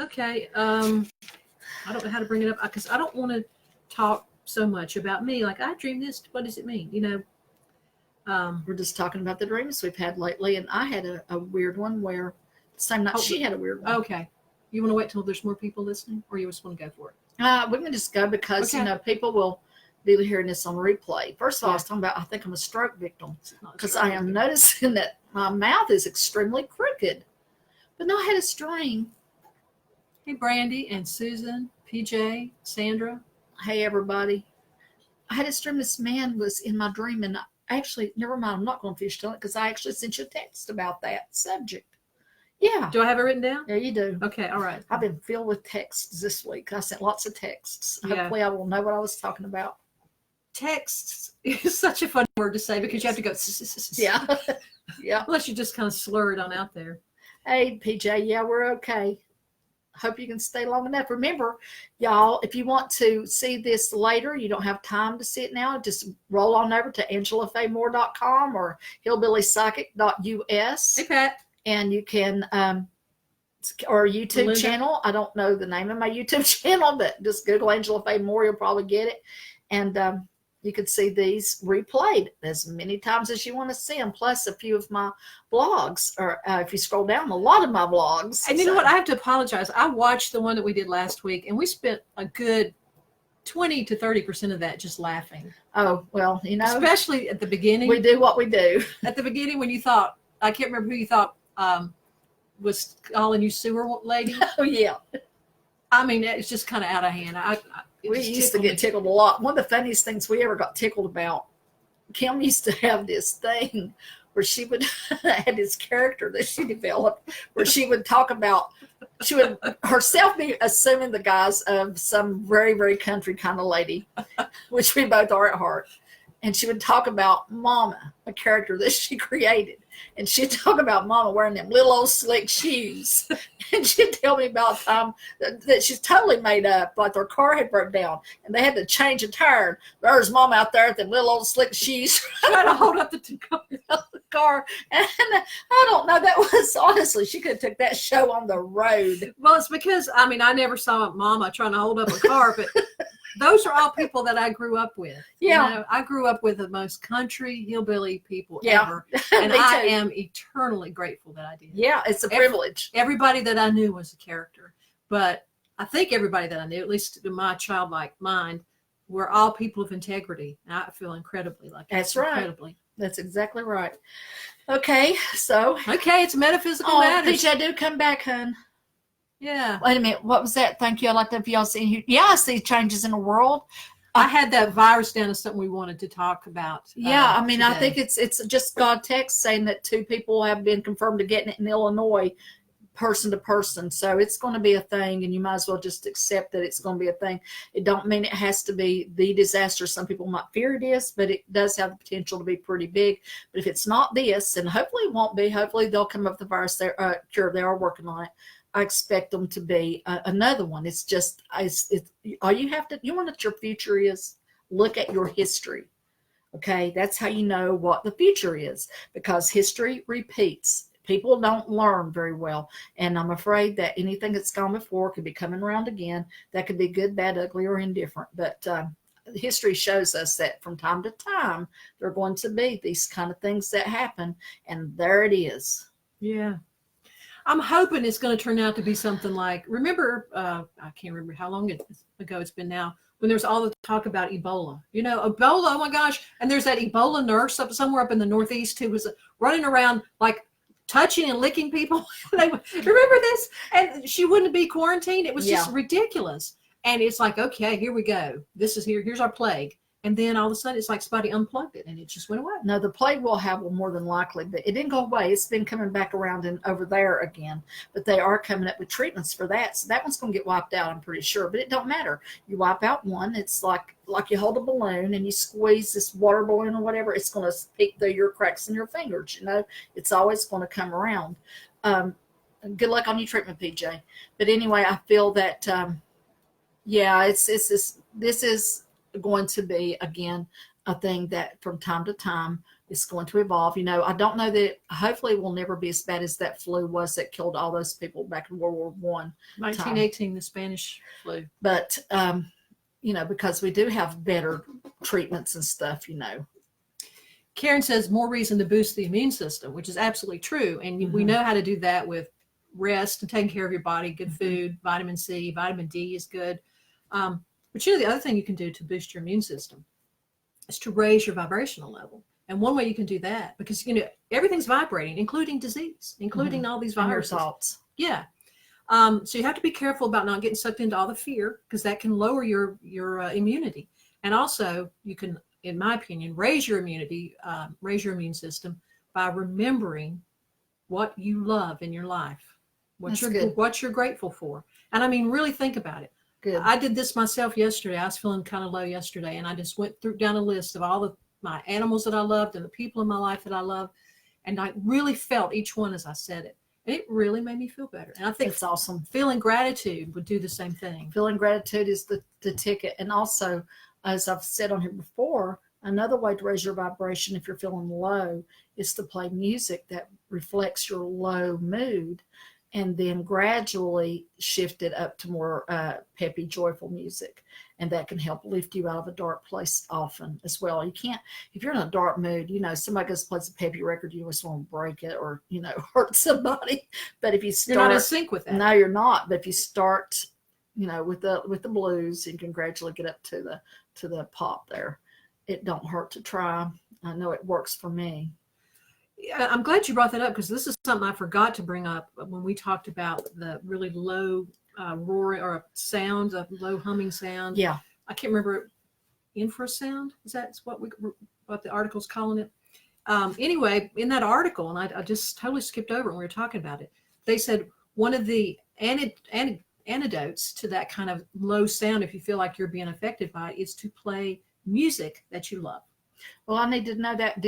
Okay. I don't know how to bring it up because I don't want to talk so much about me. Like I dreamed this. What does it mean? We're just talking about the dreams we've had lately, and I had a weird one where the same night she had a weird one. Okay. You want to wait till there's more people listening, or you just want to go for it? We can just go because Okay. people will be hearing this on replay. First of all, I Yeah. was talking about I think I'm a stroke victim Not because sure. I am noticing that my mouth is extremely crooked. But no, I had a dream. Hey, Brandy and Susan, PJ, Sandra. Hey, everybody. I had a dream. This man was in my dream, and actually, never mind. I'm not going to finish telling it because I actually sent you a text about that subject. Yeah. Do I have it written down? Yeah, you do. Okay, all right. I've been filled with texts this week. I sent lots of texts. Yeah. Hopefully, I will know what I was talking about. Texts is such a fun word to say because you have to go. Yeah. Yeah. Unless you just kind of slur it on out there. Hey, PJ. Yeah, we're okay. Hope you can stay long enough. Remember, y'all, if you want to see this later, you don't have time to see it now, just roll on over to AngelaFayMoore.com or hillbillypsychic.us. Hey, Pat. And you can, or YouTube Linda. channel. I don't know the name of my YouTube channel, but just Google Angela Faye Moore. You'll probably get it. And you can see these replayed as many times as you want to see them, plus a few of my blogs, or if you scroll down, a lot of my blogs. And you know what? I have to apologize. I watched the one that we did last week, and we spent a good 20 to 30% of that just laughing. Oh, well, especially at the beginning. We do what we do. At the beginning when you thought, I can't remember who you thought was calling you sewer lady. Oh, yeah. I mean, it's just kind of out of hand. We used to get tickled a lot. One of the funniest things we ever got tickled about, Kim used to have this thing where she would had this character that she developed where she would talk about, she would herself be assuming the guise of some very, very country kind of lady, which we both are at heart. And she would talk about Mama, a character that she created. And she'd talk about Mama wearing them little old slick shoes. And she'd tell me about time that she's totally made up, like their car had broke down and they had to change a tire. There's Mom out there with them little old slick shoes trying to hold up the car. And I don't know, that was honestly, she could have took that show on the road. Well, it's because, I mean, I never saw Mama trying to hold up a car, but those are all people that I grew up with. Yeah. I grew up with the most country hillbilly people ever. And I am eternally grateful that I did. Yeah, it's a privilege. Everybody that I knew was a character. But I think everybody that I knew, at least in my childlike mind, were all people of integrity. And I feel incredibly lucky. That's right. Incredibly. That's exactly right. Okay, so. Okay, it's metaphysical matters. PJ, do come back, hun. Yeah. Wait a minute. What was that? Thank you. I'd like to have y'all seen here. Yeah, I see changes in the world. I had that virus down as something we wanted to talk about. Yeah, I mean, today. I think it's just God text saying that 2 people have been confirmed to getting it in Illinois, person to person. So it's going to be a thing, and you might as well just accept that it's going to be a thing. It don't mean it has to be the disaster some people might fear it is, but it does have the potential to be pretty big. But if it's not this, and hopefully it won't be, hopefully they'll come up with the virus cure. They are working on it. I expect them to be another one. It's just, all you have to, you want what your future is? Look at your history. Okay, that's how you know what the future is, because history repeats. People don't learn very well, and I'm afraid that anything that's gone before could be coming around again. That could be good, bad, ugly, or indifferent. But history shows us that from time to time there are going to be these kind of things that happen, and there it is. Yeah. I'm hoping it's going to turn out to be something like, remember, I can't remember how long ago it's been now, when there's all the talk about Ebola. You know, Ebola, oh my gosh. And there's that Ebola nurse somewhere up in the Northeast who was running around like touching and licking people. Remember this? And she wouldn't be quarantined. It was just ridiculous. And it's like, okay, here we go. Here's our plague. And then all of a sudden, it's like somebody unplugged it, and it just went away. No, the plague will have more than likely, but it didn't go away. It's been coming back around and over there again. But they are coming up with treatments for that. So that one's going to get wiped out, I'm pretty sure. But it don't matter. You wipe out one, it's like you hold a balloon and you squeeze this water balloon or whatever. It's going to peek through your cracks in your fingers. You know, it's always going to come around. Good luck on your treatment, PJ. But anyway, I feel that, this is going to be, again, a thing that from time to time It's going to evolve. I don't know that hopefully it will never be as bad as that flu was that killed all those people back in World War One. 1918, the Spanish flu. But, because we do have better treatments and stuff. Karen says more reason to boost the immune system, which is absolutely true. And we know how to do that with rest and taking care of your body, good food, vitamin C, vitamin D is good. But the other thing you can do to boost your immune system is to raise your vibrational level. And one way you can do that, because, everything's vibrating, including disease, including all these viruses. And your thoughts. Yeah. So you have to be careful about not getting sucked into all the fear, because that can lower your immunity. And also you can, in my opinion, raise your immunity, raise your immune system by remembering what you love in your life, what you're grateful for. And I mean, really think about it. Good. I did this myself yesterday. I was feeling kind of low yesterday, and I just went down a list of all my animals that I loved and the people in my life that I love. And I really felt each one as I said it. And it really made me feel better. And I think it's awesome. Feeling gratitude would do the same thing. Feeling gratitude is the ticket. And also, as I've said on here before, another way to raise your vibration if you're feeling low is to play music that reflects your low mood, and then gradually shift it up to more peppy, joyful music. And that can help lift you out of a dark place often as well. You can't, if you're in a dark mood, somebody goes plays a peppy record, you just want to break it or, hurt somebody. But if you start, you're not in sync with that. No, you're not. But if you start, with the blues, you can gradually get up to the pop there. It don't hurt to try. I know it works for me. I'm glad you brought that up, because this is something I forgot to bring up when we talked about the really low roaring or sounds, a low humming sound. Yeah. I can't remember. Infrasound? Is that what the article's calling it? Anyway, in that article, and I just totally skipped over when we were talking about it, they said one of the antidotes to that kind of low sound, if you feel like you're being affected by it, is to play music that you love. Well, I need to know that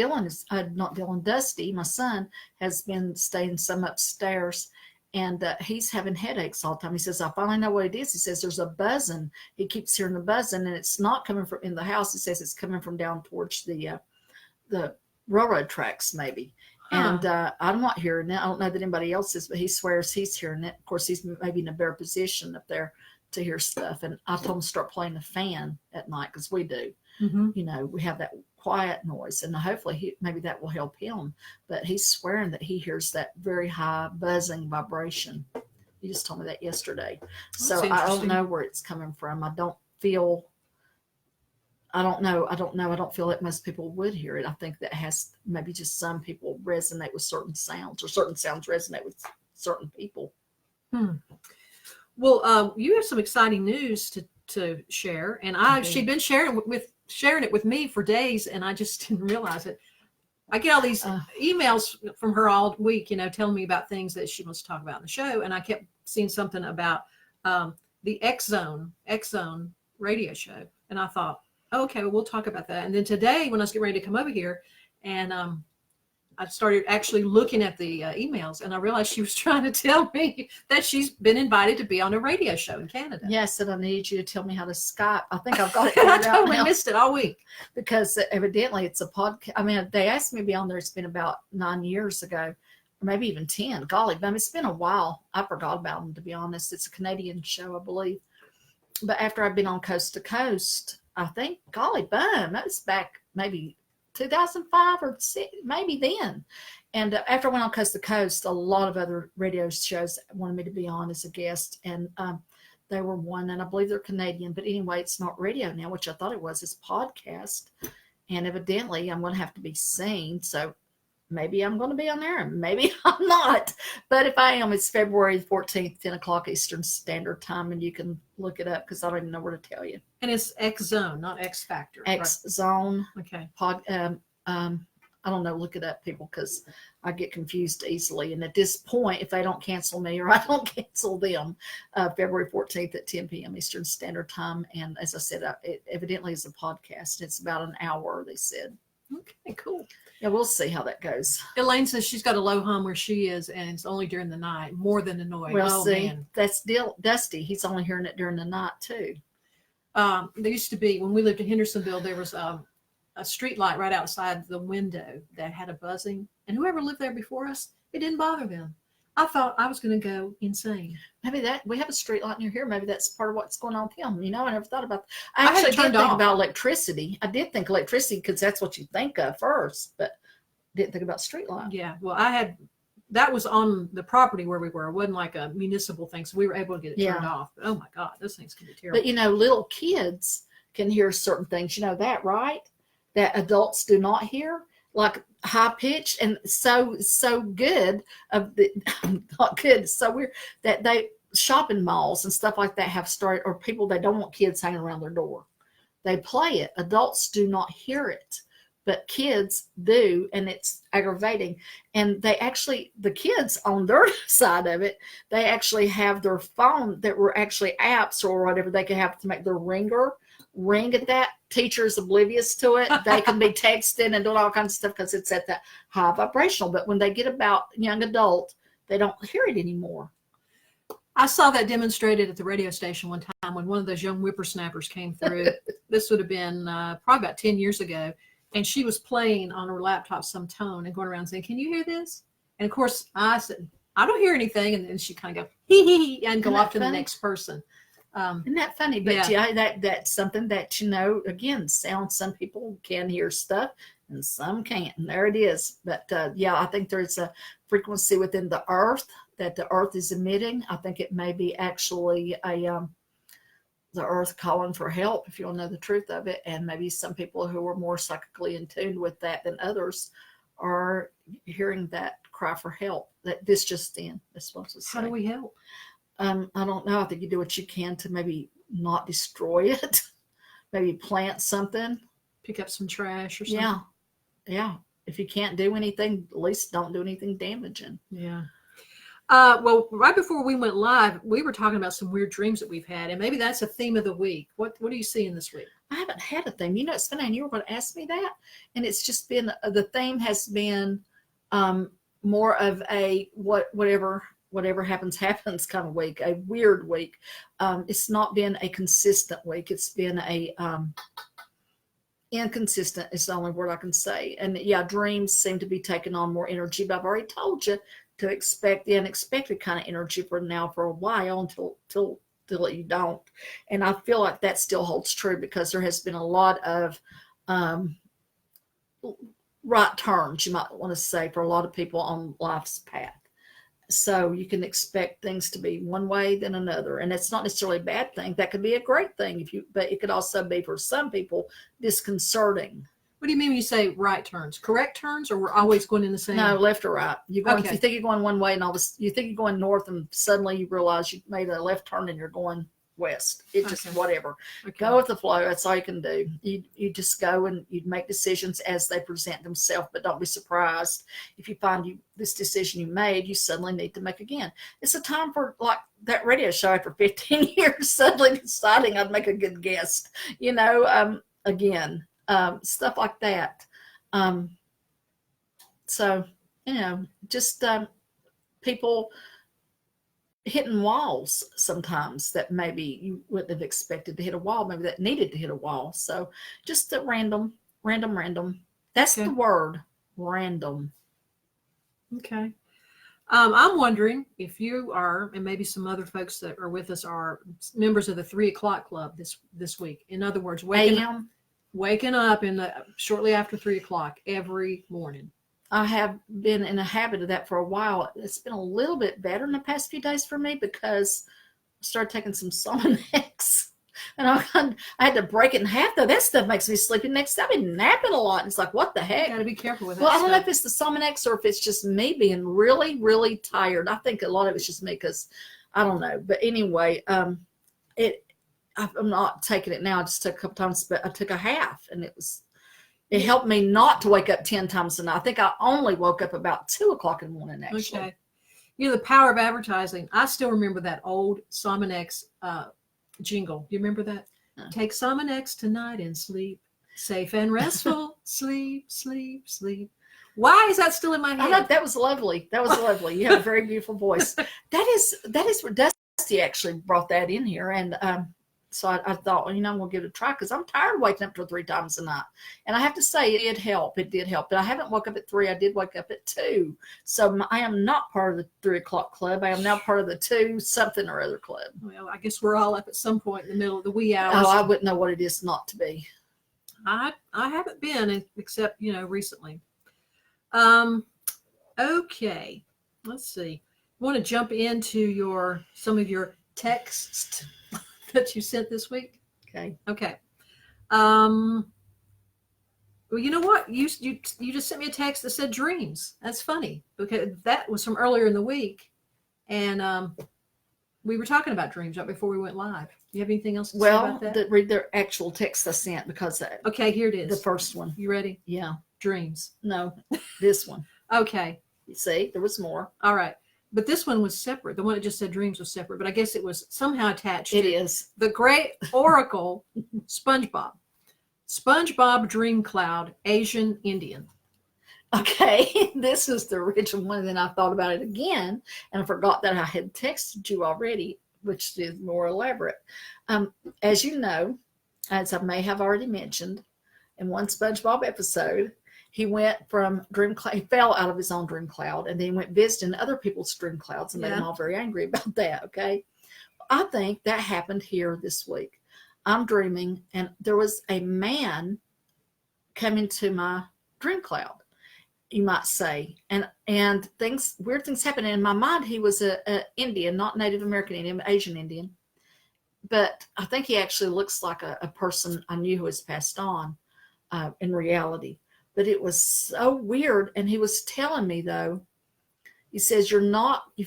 Dusty, my son, has been staying some upstairs, and he's having headaches all the time. He says, I finally know what it is. He says, there's a buzzing. He keeps hearing the buzzing, and it's not coming from in the house. He says it's coming from down towards the railroad tracks, maybe. And I'm not hearing it. I don't know that anybody else is, but he swears he's hearing it. Of course, he's maybe in a better position up there to hear stuff. And I told him to start playing the fan at night, because we do. Mm-hmm. We have that quiet noise, and hopefully maybe that will help him. But he's swearing that he hears that very high buzzing vibration. He just told me that yesterday. So I don't know where it's coming from. I don't know. I don't feel like most people would hear it. I think that has maybe just some people resonate with certain sounds, or certain sounds resonate with certain people. Well, you have some exciting news to share, and she'd been sharing it with me for days, and I just didn't realize it. I get all these emails from her all week, telling me about things that she wants to talk about in the show, and I kept seeing something about the X Zone radio show, and I thought, oh, okay, well, we'll talk about that. And then today, when I was getting ready to come over here, and I started actually looking at the emails, and I realized she was trying to tell me that she's been invited to be on a radio show in Canada. Yes, and I need you to tell me how to Skype. I think I've got it. I totally missed it all week. Because evidently it's a podcast. I mean, they asked me to be on there. It's been about 9 years ago, or maybe even 10. Golly, but it's been a while. I forgot about them, to be honest. It's a Canadian show, I believe. But after I've been on Coast to Coast, I think, golly, bum, that was back maybe 2005 or 6, maybe then. And after I went on Coast to Coast, a lot of other radio shows wanted me to be on as a guest, and they were one, and I believe they're Canadian. But anyway, it's not radio now, which I thought it was. It's podcast, and evidently I'm going to have to be seen. So maybe I'm going to be on there, and maybe I'm not. But if I am, it's February 14th, 10 o'clock Eastern Standard Time, and you can look it up, because I don't even know where to tell you. And it's X Zone, not X Factor. X Zone. Okay. I don't know. Look it up, people, because I get confused easily. And at this point, if they don't cancel me or I don't cancel them, February 14th at 10 p.m. Eastern Standard Time. And as I said, it evidently is a podcast. It's about an hour, they said. Okay, cool. Yeah, we'll see how that goes. Elaine says she's got a low hum where she is, and it's only during the night, more than the noise. Well, man. That's Dusty. He's only hearing it during the night, too. There used to be, when we lived in Hendersonville, there was a a street light right outside the window that had a buzzing, and whoever lived there before us, it didn't bother them. I thought I was going to go insane. Maybe that we have a street light near here. Maybe that's part of what's going on with him. You know, I never thought about that. I had actually it turned did think off. about electricity. I did think electricity because that's what you think of first, but didn't think about street light. Yeah, well, that was on the property where we were. It wasn't like a municipal thing, so we were able to get it turned off. But, oh my God, those things can be terrible. But you know, little kids can hear certain things. You know that, right? That adults do not hear, like high pitched and so good of the not good. So weird that they shopping malls and stuff like that have started, or people they don't want kids hanging around their door. They play it. Adults do not hear it, but kids do, and it's aggravating. And they actually, the kids on their side of it, they actually have their phone that were actually apps or whatever they could have to make their ringer ring at that. Teacher's oblivious to it. They can be texting and doing all kinds of stuff because it's at that high vibrational. But when they get about young adult, they don't hear it anymore. I saw that demonstrated at the radio station one time when one of those young whippersnappers came through. This would have been probably about 10 years ago. And she was playing on her laptop some tone and going around saying, "Can you hear this?" And of course, I said, "I don't hear anything." And then she kind of go, hee hee hee, and go off to the next person. Isn't that funny? But yeah, that's something that, you know, again, sounds, some people can hear stuff and some can't. And there it is. But yeah, I think there's a frequency within the earth that the earth is emitting. I think it may be actually the earth calling for help, if you want to know the truth of it. And maybe some people who are more psychically in tune with that than others are hearing that cry for help that this just in is supposed to say. How do we help? I don't know. I think you do what you can to maybe not destroy it. Maybe plant something. Pick up some trash or something. Yeah. Yeah. If you can't do anything, at least don't do anything damaging. Yeah. Well, right before we went live, we were talking about some weird dreams that we've had, and maybe that's a theme of the week. What are you seeing this week? I haven't had a theme. You know, it's funny, and you were going to ask me that, and it's just been, the theme has been more of a whatever happens kind of week, a weird week. It's not been a consistent week. It's been a inconsistent is the only word I can say. And yeah, dreams seem to be taking on more energy, but I've already told you to expect the unexpected kind of energy for a while until you don't. And I feel like that still holds true because there has been a lot of right turns, you might want to say, for a lot of people on life's path. So you can expect things to be one way then another. And it's not necessarily a bad thing. That could be a great thing but it could also be, for some people, disconcerting. What do you mean when you say right turns? Correct turns, or we're always going in the same? No, left or right. You Okay. think you're going one way, and you think you're going north, and suddenly you realize you made a left turn and you're going west. It just whatever. Okay. Go with the flow. That's all you can do. You just go and you make decisions as they present themselves, but don't be surprised if you find this decision you made, you suddenly need to make again. It's a time for, like that radio show after 15 years, suddenly deciding I'd make a good guest. You know, again. Stuff like that. So, you know, just people hitting walls sometimes that maybe you wouldn't have expected to hit a wall, maybe that needed to hit a wall. So just a random. That's the word, random. Okay. I'm wondering if you are, and maybe some other folks that are with us are members of the 3 o'clock club this week. In other words, waking up shortly after 3 o'clock every morning. I have been in a habit of that for a while. It's been a little bit better in the past few days for me because I started taking some Somanex, and I had to break it in half. Though that stuff makes me sleepy next day. I've been napping a lot. And it's like, what the heck? You got to be careful with that. Well, I don't know if it's the Somanex or if it's just me being really, really tired. I think a lot of it's just me because I don't know. But anyway, I'm not taking it now. I just took a couple times, but I took a half, and it helped me not to wake up 10 times a night. I think I only woke up about 2 o'clock in the morning, actually. Okay. You know, the power of advertising. I still remember that old Somanex jingle. Do you remember that? Take Somanex tonight and sleep. Safe and restful. Sleep, sleep, sleep. Why is that still in my head? I know, that was lovely. You have a very beautiful voice. That is where Dusty actually brought that in here. And So I thought, well, I'm going to give it a try because I'm tired of waking up till 3 times a night. And I have to say, it did help. It did help. But I haven't woke up at 3. I did wake up at 2. So I am not part of the 3 o'clock club. I am now part of the 2 something or other club. Well, I guess we're all up at some point in the middle of the wee hours. Oh, I wouldn't know what it is not to be. I haven't been, except, recently. Okay. Let's see. I want to jump into some of your texts that you sent this week. Okay. Well, you know what? You just sent me a text that said dreams. That's funny because that was from earlier in the week, and we were talking about dreams right before we went live. Do you have anything else to say about that? Read their actual text I sent because okay, here it is. The first one. You ready? Yeah. Dreams. No, this one. Okay. You see, there was more. All right. But this one was separate. The one that just said dreams was separate, but I guess it was somehow attached. It is. The Great Oracle, SpongeBob. SpongeBob Dream Cloud, Asian Indian. Okay, this is the original one. And then I thought about it again, and I forgot that I had texted you already, which is more elaborate. As you know, as I may have already mentioned, in one SpongeBob episode, he went from dream cloud. He fell out of his own dream cloud, and then he went visiting other people's dream clouds, and made them all very angry about that. Okay, I think that happened here this week. I'm dreaming, and there was a man coming to my dream cloud, you might say, and weird things happening in my mind. He was a Indian, not Native American Indian, Asian Indian, but I think he actually looks like a person I knew who has passed on in reality. But it was so weird. And he was telling me, though, he says, you've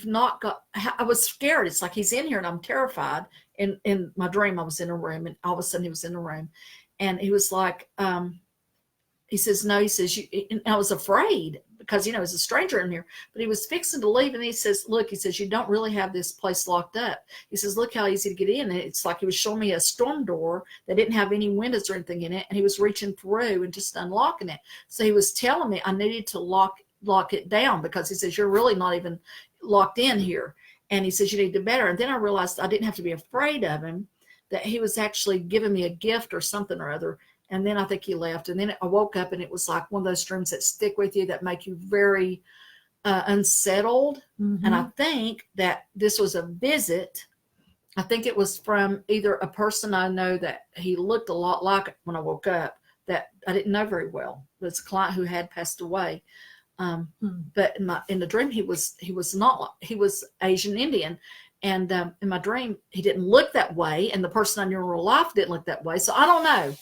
not got, I was scared. It's like he's in here and I'm terrified. In my dream, I was in a room, and all of a sudden he was in a room, and he was like, he says, no, he says, and I was afraid because, he's a stranger in here, but he was fixing to leave. And he says, look, he says, you don't really have this place locked up. He says, look how easy to get in. And it's like he was showing me a storm door that didn't have any windows or anything in it. And he was reaching through and just unlocking it. So he was telling me I needed to lock it down, because he says, you're really not even locked in here. And he says, you need to better. And then I realized I didn't have to be afraid of him, that he was actually giving me a gift or something or other. And then I think he left. And then I woke up, and it was like one of those dreams that stick with you, that make you very unsettled. Mm-hmm. And I think that this was a visit. I think it was from either a person I know that he looked a lot like when I woke up, that I didn't know very well. It was a client who had passed away. But in the dream, he was Asian Indian. And in my dream, he didn't look that way. And the person I knew in real life didn't look that way. So I don't know.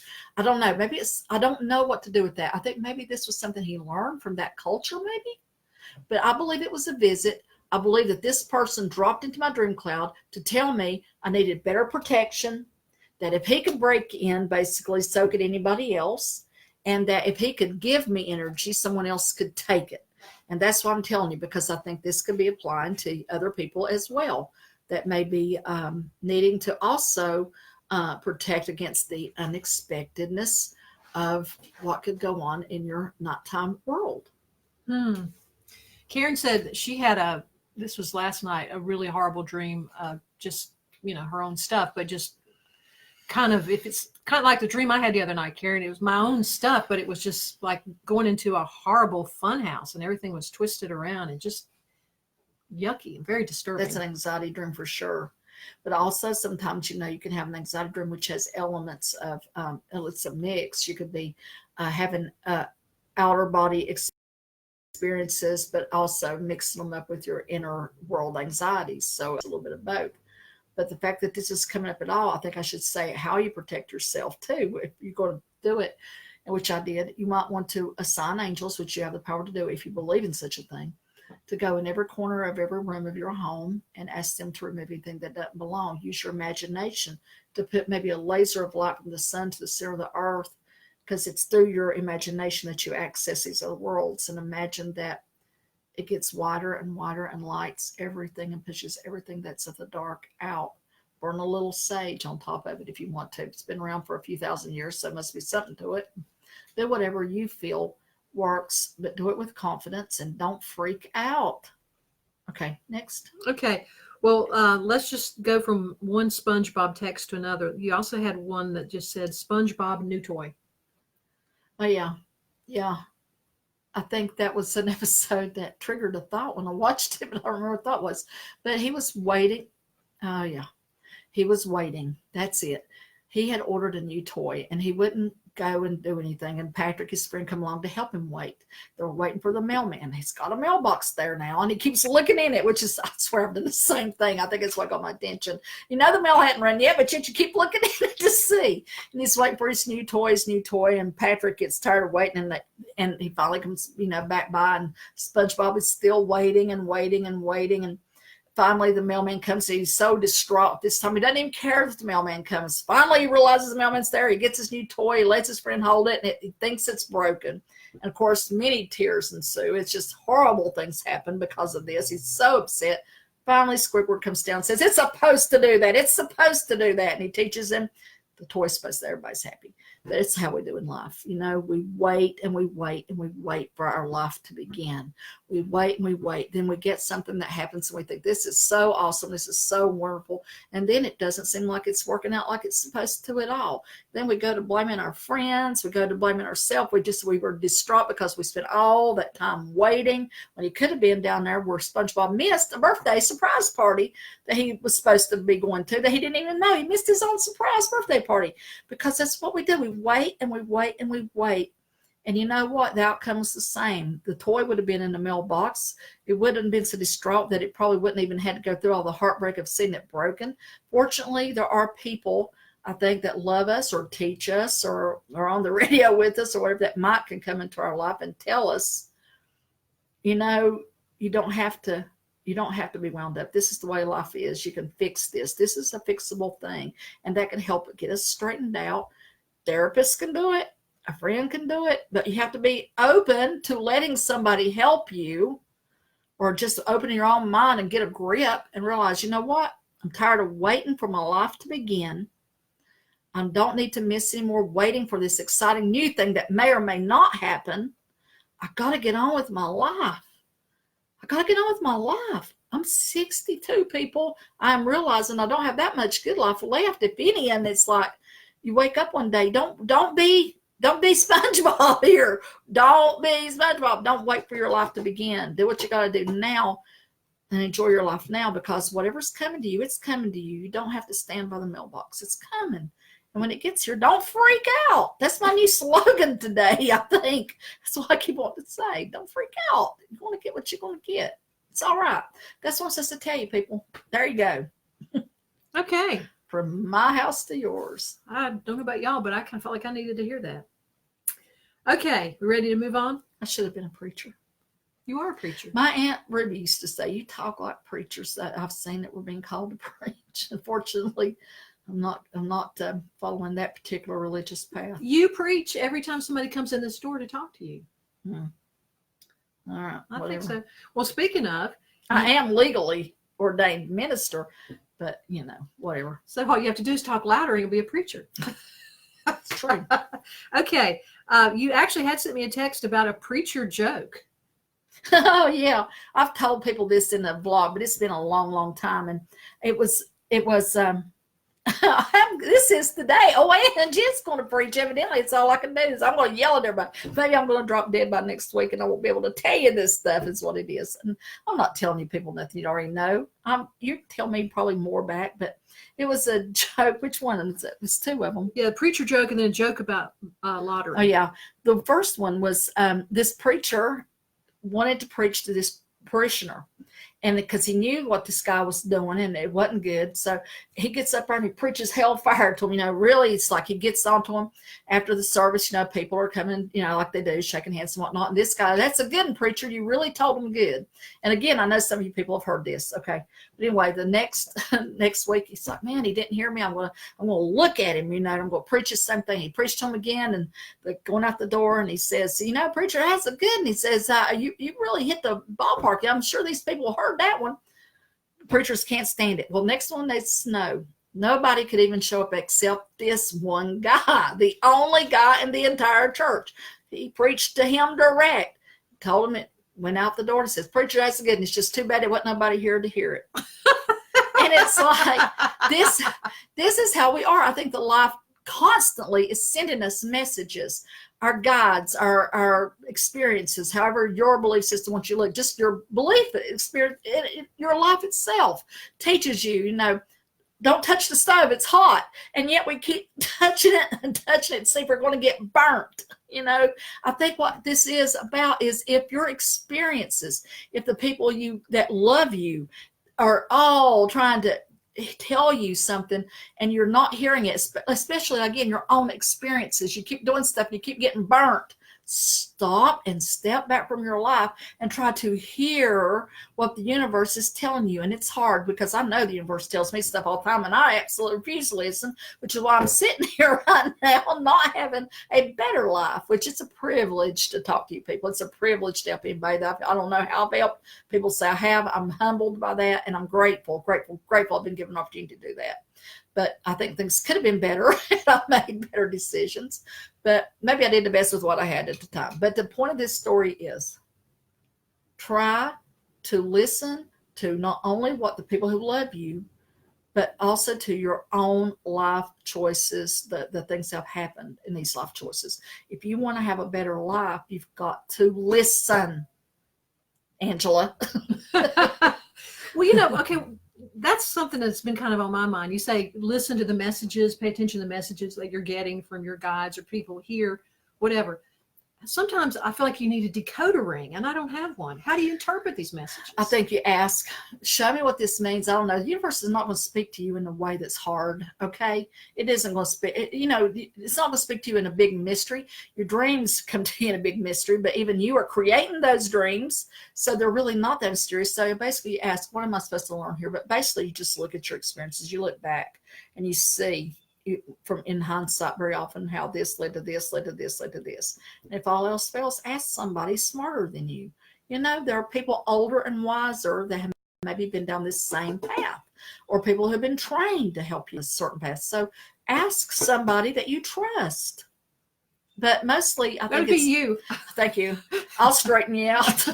Maybe I don't know what to do with that. I think maybe this was something he learned from that culture, maybe. But I believe it was a visit. I believe that this person dropped into my dream cloud to tell me I needed better protection, that if he could break in, basically, so could anybody else. And that if he could give me energy, someone else could take it. And that's what I'm telling you, because I think this could be applying to other people as well, that may be needing to also protect against the unexpectedness of what could go on in your nighttime world. Karen said that she had this was last night, a really horrible dream, just, her own stuff, but just if it's kind of like the dream I had the other night, Karen, it was my own stuff, but it was just like going into a horrible fun house, and everything was twisted around and just yucky and very disturbing. That's an anxiety dream for sure. But also sometimes, you can have an anxiety dream which has elements of, it's a mix. You could be having outer body experiences, but also mixing them up with your inner world anxieties. So it's a little bit of both. But the fact that this is coming up at all, I think I should say how you protect yourself too. If you're going to do it, which I did, you might want to assign angels, which you have the power to do if you believe in such a thing, to go in every corner of every room of your home and ask them to remove anything that doesn't belong. Use your imagination to put maybe a laser of light from the sun to the center of the earth, because it's through your imagination that you access these other worlds. And imagine that it gets wider and wider and lights everything and pushes everything that's of the dark out. Burn a little sage on top of it if you want to. It's been around for a few thousand years, so it must be something to it. Do whatever you feel works, but do it with confidence and don't freak out. Okay, next. Okay. Well, let's just go from one SpongeBob text to another. You also had one that just said SpongeBob new toy. Oh yeah, yeah. I think that was an episode that triggered a thought when I watched it, but I don't remember what the thought was. But he was waiting. Oh yeah, he was waiting. That's it. He had ordered a new toy and he wouldn't go and do anything. And Patrick, his friend, come along to help him wait. They were waiting for the mailman. He's got a mailbox there now and he keeps looking in it, which is, I swear, I've done the same thing. I think it's what got my attention. You know, the mail hadn't run yet, but yet you keep looking in it to see. And he's waiting for his new toy. And Patrick gets tired of waiting and he finally comes, back by, and SpongeBob is still waiting and waiting and waiting. And finally, the mailman comes. He's so distraught this time. He doesn't even care if the mailman comes. Finally, he realizes the mailman's there. He gets his new toy. He lets his friend hold it, and he thinks it's broken. And, of course, many tears ensue. It's just horrible things happen because of this. He's so upset. Finally, Squidward comes down and says, it's supposed to do that. It's supposed to do that. And he teaches him the toy's supposed to, everybody's happy. But it's how we do in life. We wait and we wait and we wait for our life to begin. We wait and we wait. Then we get something that happens and we think, this is so awesome. This is so wonderful. And then it doesn't seem like it's working out like it's supposed to at all. Then we go to blaming our friends. We go to blaming ourselves. We were distraught because we spent all that time waiting when he could have been down there where SpongeBob missed a birthday surprise party that he was supposed to be going to, that he didn't even know. He missed his own surprise birthday party because that's what we do. We wait and we wait and we wait. And you know what? The outcome was the same. The toy would have been in the mailbox. It wouldn't have been so distraught that it probably wouldn't even had to go through all the heartbreak of seeing it broken. Fortunately, there are people, I think, that love us or teach us or are on the radio with us or whatever, that might can come into our life and tell us, you don't have to be wound up. This is the way life is. You can fix this. This is a fixable thing. And that can help get us straightened out. Therapists can do it. A friend can do it. But you have to be open to letting somebody help you, or just open your own mind and get a grip and realize, you know what? I'm tired of waiting for my life to begin. I don't need to miss any more waiting for this exciting new thing that may or may not happen. I got to get on with my life. I'm 62, people. I'm realizing I don't have that much good life left, if any. And it's like, you wake up one day, don't be SpongeBob here. Don't be SpongeBob. Don't wait for your life to begin. Do what you got to do now and enjoy your life now, because whatever's coming to you, it's coming to you. You don't have to stand by the mailbox. It's coming. And when it gets here, don't freak out. That's my new slogan today, I think. That's what I keep wanting to say. Don't freak out. You're going to get what you're going to get. It's all right. That's what I'm supposed to tell you, people. There you go. Okay. From my house to yours. I don't know about y'all, but I kind of felt like I needed to hear that. Okay. We ready to move on? I should have been a preacher. You are a preacher. My Aunt Ruby used to say, you talk like preachers that I've seen that were being called to preach. Unfortunately, I'm not following that particular religious path. You preach every time somebody comes in this door to talk to you. All right. I think so. Well, speaking of, I am legally ordained minister, but whatever. So all you have to do is talk louder and you'll be a preacher. That's true. Okay. You actually had sent me a text about a preacher joke. Oh yeah. I've told people this in a vlog, but it's been a long, long time. And it was this is the day. Oh, and Jen's going to preach. Evidently, it's all I can do is I'm going to yell at everybody. Maybe I'm going to drop dead by next week, and I won't be able to tell you this stuff is what it is. And I'm not telling you people nothing you already know. You tell me probably more back, but it was a joke. Which one? It was two of them. Yeah, preacher joke and then a joke about lottery. Oh yeah, the first one was this preacher wanted to preach to this parishioner. And because he knew what this guy was doing and it wasn't good. So he gets up there and he preaches hellfire to him. Really, it's like he gets onto him after the service. People are coming, like they do, shaking hands and whatnot. And this guy, that's a good preacher. You really told him good. And again, I know some of you people have heard this. Okay. But anyway, the next week, he's like, man, he didn't hear me. I'm going to look at him, I'm going to preach the same thing. He preached to him again, and they're going out the door, and he says, preacher, that's a good. And he says, you really hit the ballpark. I'm sure these people heard that one. Preachers can't stand it. Well, next one, they snow. Nobody could even show up except this one guy, the only guy in the entire church. He preached to him direct, told him it, went out the door and says, preacher, that's good. And it's just too bad there wasn't nobody here to hear it. it's like this is how we are. I think the life constantly is sending us messages, our guides, our experiences, however your belief system wants you to look, just your belief experience, your life itself teaches you, don't touch the stove, it's hot. And yet we keep touching it and touching it and see if we're going to get burnt. I think what this is about is if your experiences, if the people that love you are all trying to tell you something and you're not hearing it, especially again, your own experiences, you keep doing stuff, you keep getting burnt, stop and step back from your life and try to hear what the universe is telling you. And it's hard because I know the universe tells me stuff all the time and I absolutely refuse to listen, which is why I'm sitting here right now not having a better life, which it's a privilege to talk to you people. It's a privilege to help anybody. I don't know how I've helped people say I have. I'm humbled by that and I'm grateful. I've been given an opportunity to do that. But I think things could have been better and I made better decisions. But maybe I did the best with what I had at the time. But the point of this story is try to listen to not only what the people who love you, but also to your own life choices, the things that have happened in these life choices. If you want to have a better life, you've got to listen, Angela. Well, okay, that's something that's been kind of on my mind. You say, listen to the messages, pay attention to the messages that you're getting from your guides or people here, whatever. Sometimes I feel like you need a decoder ring and I don't have one. How do you interpret these messages? I think you ask, show me what this means. I don't know. The universe is not going to speak to you in a way that's hard. Okay. It isn't going to speak, it's not going to speak to you in a big mystery. Your dreams come to you in a big mystery, but even you are creating those dreams. So they're really not that mysterious. So basically you ask, what am I supposed to learn here? But basically you just look at your experiences. You look back and you see from in hindsight very often how this led to this, led to this, led to this. And if all else fails, ask somebody smarter than you. There are people older and wiser that have maybe been down this same path, or people who have been trained to help you in a certain path. So ask somebody that you trust. But mostly, I think That'd be you. Thank you. I'll straighten you out.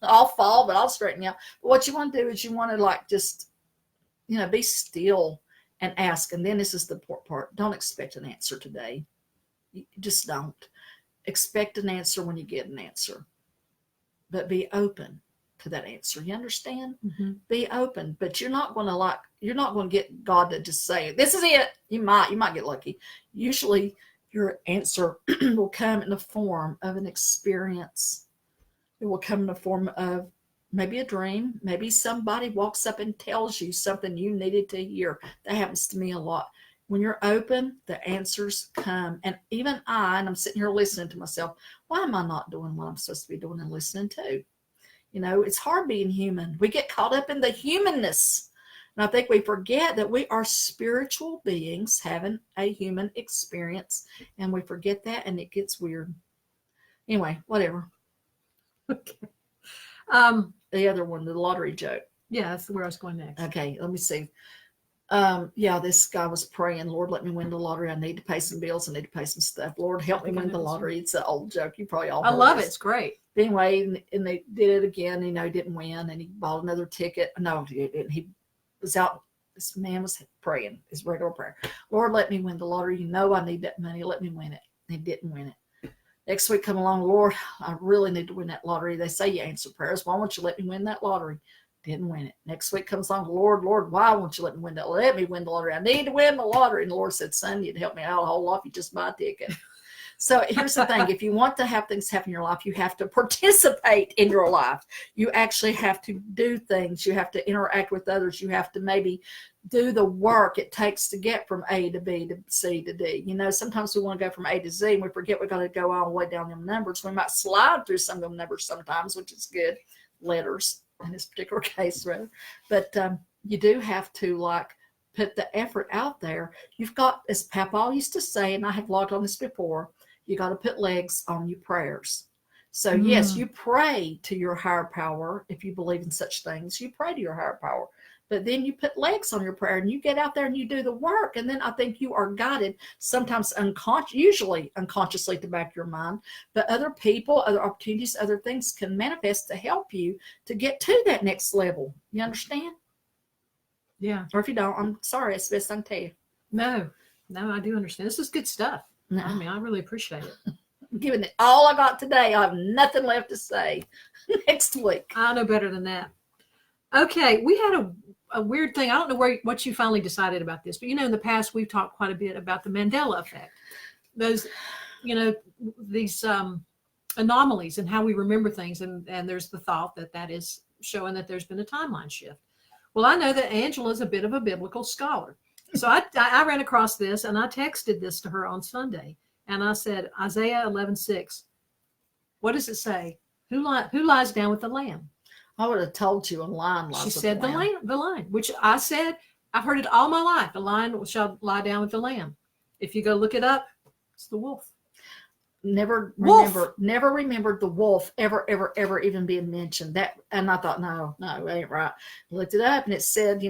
I'll fall, but I'll straighten you out. But what you want to do is you want to just, be still and ask. And then this is the important part. Don't expect an answer today. You just don't. Expect an answer when you get an answer. But be open to that answer. You understand? Mm-hmm. Be open. But you're not going to get God to just say, this is it. You might get lucky. Usually your answer will come in the form of an experience. It will come in the form of maybe a dream. Maybe somebody walks up and tells you something you needed to hear. That happens to me a lot. When you're open, the answers come. And even and I'm sitting here listening to myself, why am I not doing what I'm supposed to be doing and listening to? It's hard being human. We get caught up in the humanness. And I think we forget that we are spiritual beings having a human experience. And we forget that and it gets weird. Anyway, whatever. Okay. The other one, the lottery joke. Yeah, that's where I was going next. Okay, let me see. This guy was praying, Lord, let me win the lottery. I need to pay some bills. I need to pay some stuff. Lord, help me win the lottery. It's an old joke. You probably all I love this. it. It's great. Anyway, and they did it again. He didn't win, and he bought another ticket. No, he didn't. He was out. This man was praying his regular prayer. Lord, let me win the lottery. I need that money. Let me win it. He didn't win it. Next week, come along, Lord, I really need to win that lottery. They say you answer prayers. Why won't you let me win that lottery? Didn't win it. Next week comes along, Lord, why won't you let me win that? Let me win the lottery. I need to win the lottery. And the Lord said, son, you'd help me out a whole lot if you just buy a ticket. So here's the thing. If you want to have things happen in your life, you have to participate in your life. You actually have to do things. You have to interact with others. You have to maybe do the work it takes to get from A to B to C to D. Sometimes we want to go from A to Z and we forget we got to go all the way down them numbers. We might slide through some of them numbers sometimes, which is good. Letters in this particular case, rather. But you do have to put the effort out there. You've got, as Papa used to say, and I have logged on this before, you got to put legs on your prayers. So yes, you pray to your higher power. If you believe in such things, you pray to your higher power. But then you put legs on your prayer and you get out there and you do the work. And then I think you are guided, sometimes usually unconsciously to back your mind. But other people, other opportunities, other things can manifest to help you to get to that next level. You understand? Yeah. Or if you don't, I'm sorry. It's the best I can tell you. No, I do understand. This is good stuff. No. I mean, I really appreciate it. I'm giving it all I got today. I have nothing left to say next week. I know better than that. Okay, we had a weird thing. I don't know what you finally decided about this, but in the past we've talked quite a bit about the Mandela effect. Those, these anomalies and how we remember things, and there's the thought that is showing that there's been a timeline shift. Well, I know that Angela's a bit of a biblical scholar. So I ran across this, and I texted this to her on Sunday, and I said, Isaiah 11:6. What does it say? Who lies down with the lamb? I would have told you a lion lies She with said the lamb. the lion, which I said, I've heard it all my life. The lion shall lie down with the lamb. If you go look it up, it's the wolf. Never remembered the wolf ever even being mentioned. That, and I thought, no, it ain't right. I looked it up, and it said,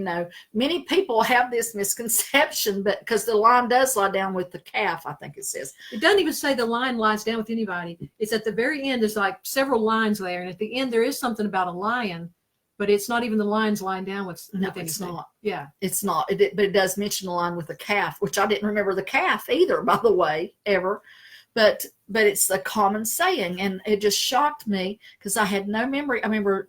many people have this misconception, but because the lion does lie down with the calf, I think it says. It doesn't even say the lion lies down with anybody. It's at the very end. There's like several lines there, and at the end there is something about a lion, but it's not even the lion's lying down with anything. It's not. Yeah, it's not. But it does mention the lion with the calf, which I didn't remember the calf either, by the way, ever. But it's a common saying, and it just shocked me because I had no memory. I remember